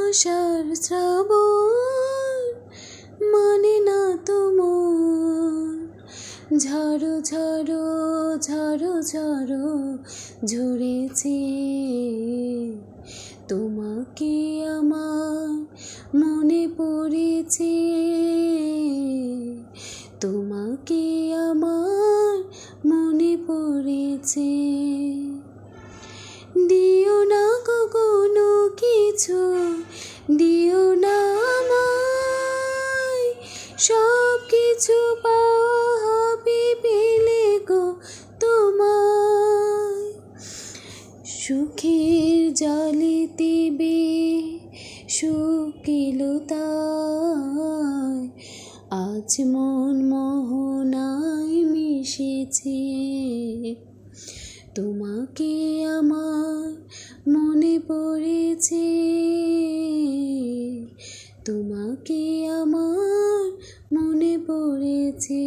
আশার শ্রাবণ মানে না তোমার, ঝাড়ো ঝাড়ো ঝাড়ো ঝাড়ো ঝরেছে। তোমাকে আমার মনে পড়েছে, তোমাকে আমার মনে পড়েছে। দিও না গো কোনো কিছু, দিও না আমায়, সব কিছু পাওয়া হবে পেলে গো তোমায়। সুখের জালে দেবে শুকিলো তাই, আজ মন মোহনায় মিশেছে। তোমাকে আমার মনে পড়েছে, তোমাকে আমার মনে পড়েছে।